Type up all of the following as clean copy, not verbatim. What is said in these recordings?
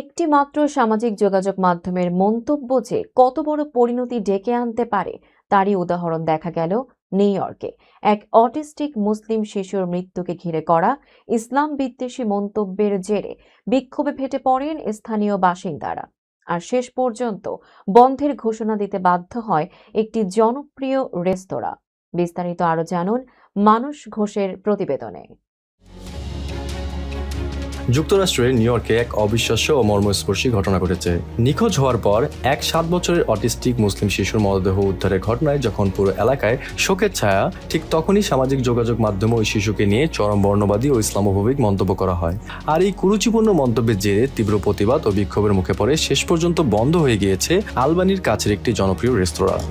একটি মাত্র সামাজিক যোগাযোগ মাধ্যমের মন্তব্য যে কত বড় পরিণতি ডেকে আনতে পারে তারই উদাহরণ দেখা গেল নিউ ইয়র্কে। এক অটিস্টিক মুসলিম শিশুর মৃত্যুকে ঘিরে করা ইসলাম বিদ্বেষী মন্তব্যের জেরে বিক্ষোভে ফেটে পড়েন স্থানীয় বাসিন্দারা। আর শেষ পর্যন্ত বন্ধের ঘোষণা দিতে বাধ্য হয় একটি জনপ্রিয় রেস্তোরাঁ। বিস্তারিত আরো জানুন মানুষ ঘোষের প্রতিবেদনে। যুক্তরাষ্ট্রের নিউ ইয়র্কে এক অবিশ্বাস্য ও মর্মস্পর্শী ঘটনা ঘটেছে। নিখোঁজ হওয়ার পর এক 7 বছরের অটিস্টিক মুসলিম শিশুর মরদেহ উদ্ধারের ঘটনায় যখন পুরো এলাকায় শোকের ছায়া, ঠিক তখনই সামাজিক যোগাযোগ মাধ্যমে ওই শিশুকে নিয়ে চরম বর্ণবাদী ও ইসলামোফোবিক মন্তব্য করা হয়। আর এই কুরুচিপূর্ণ মন্তব্যের জেরে তীব্র প্রতিবাদ ও বিক্ষোভের মুখে পড়ে শেষ পর্যন্ত বন্ধ হয়ে গিয়েছে আলবানির কাছের একটি জনপ্রিয় রেস্তোরাঁ।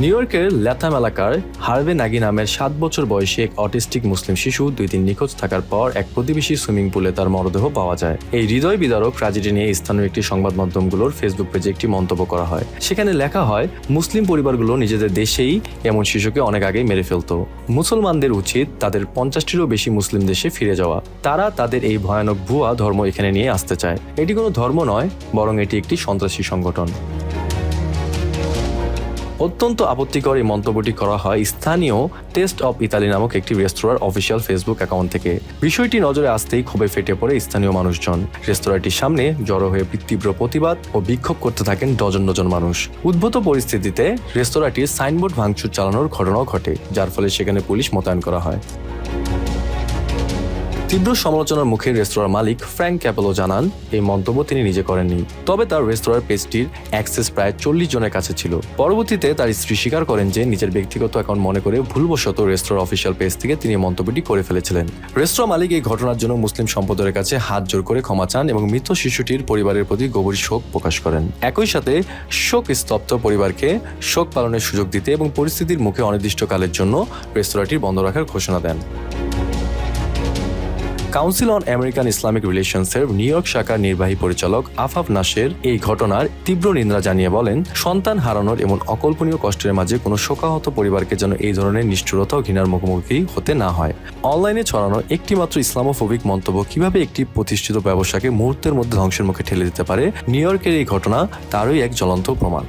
নিউ ইয়র্কের ল্যাথাম এলাকার হার্ভে নাগি নামের 7 বছর বয়সী এক অটিস্টিক মুসলিম শিশু 2 দিন নিখোঁজ থাকার পর এক প্রতিবেশী সুইমিং পুলে তার মরদেহ পাওয়া যায়। এই হৃদয় বিদারক ট্র্যাজেডি নিয়ে স্থানীয় একটি সংবাদ মাধ্যমগুলোর ফেসবুক পেজে একটি মন্তব্য করা হয়। সেখানে লেখা হয়, মুসলিম পরিবারগুলো নিজেদের দেশেই এমন শিশুকে অনেক আগেই মেরে ফেলত। মুসলমানদের উচিত তাদের 50টিরও বেশি মুসলিম দেশে ফিরে যাওয়া। তারা তাদের এই ভয়ানক ভুয়া ধর্ম এখানে নিয়ে আসতে চায়। এটি কোনো ধর্ম নয়, বরং এটি একটি সন্ত্রাসী সংগঠন। অত্যন্ত আপত্তিকর এই মন্তব্যটি করা হয় স্থানীয় টেস্ট অফ ইতালি নামক একটি রেস্তোরাঁর অফিসিয়াল ফেসবুক অ্যাকাউন্ট থেকে। বিষয়টি নজরে আসতেই ক্ষোভে ফেটে পড়ে স্থানীয় মানুষজন। রেস্তোরাঁটির সামনে জড়ো হয়ে তীব্র প্রতিবাদ ও বিক্ষোভ করতে থাকেন ডজন ডজন মানুষ। উদ্ভূত পরিস্থিতিতে রেস্তোরাঁটির সাইনবোর্ড ভাঙচুর চালানোর ঘটনাও ঘটে, যার ফলে সেখানে পুলিশ মোতায়েন করা হয়। তীব্র সমালোচনার মুখে রেস্তোরাঁর মালিক ফ্র্যাঙ্ক ক্যাপেলো জানান, এই মন্তব্য তিনি নিজে করেননি, তবে তার রেস্তোরাঁর পেজটির অ্যাক্সেস প্রায় 40 জনের কাছে ছিল। পরবর্তীতে তার স্ত্রী স্বীকার করেন যে নিজের ব্যক্তিগত অ্যাকাউন্ট মনে করে ভুলবশত রেস্তোরাঁর অফিসিয়াল পেজ থেকে তিনি মন্তব্যটি করে ফেলেছিলেন। রেস্তোরাঁ মালিক এই ঘটনার জন্য মুসলিম সম্প্রদায়ের কাছে হাত জোর করে ক্ষমা চান এবং মৃত শিশুটির পরিবারের প্রতি গভীর শোক প্রকাশ করেন। একই সাথে শোক স্তব্ধ পরিবারকে শোক পালনের সুযোগ দিতে এবং পরিস্থিতির মুখে অনির্দিষ্টকালের জন্য রেস্তোরাঁটির বন্ধ রাখার ঘোষণা দেন। কাউন্সিল অন আমেরিকান ইসলামিক রিলেশনসের নিউ ইয়র্ক শাখার নির্বাহী পরিচালক আফাফ নাসের এই ঘটনার তীব্র নিন্দা জানিয়ে বলেন, সন্তান হারানোর এমন অকল্পনীয় কষ্টের মাঝে কোনো শোকাহত পরিবারকে যেন এই ধরনের নিষ্ঠুরতা ও ঘৃণার মুখোমুখি হতে না হয়। অনলাইনে ছড়ানো একটিমাত্র ইসলামোফোবিক মন্তব্য কিভাবে একটি প্রতিষ্ঠিত ব্যবসাকে মুহূর্তের মধ্যে ধ্বংসের মুখে ঠেলে দিতে পারে, নিউ ইয়র্কের এই ঘটনা তারই এক জ্বলন্ত প্রমাণ।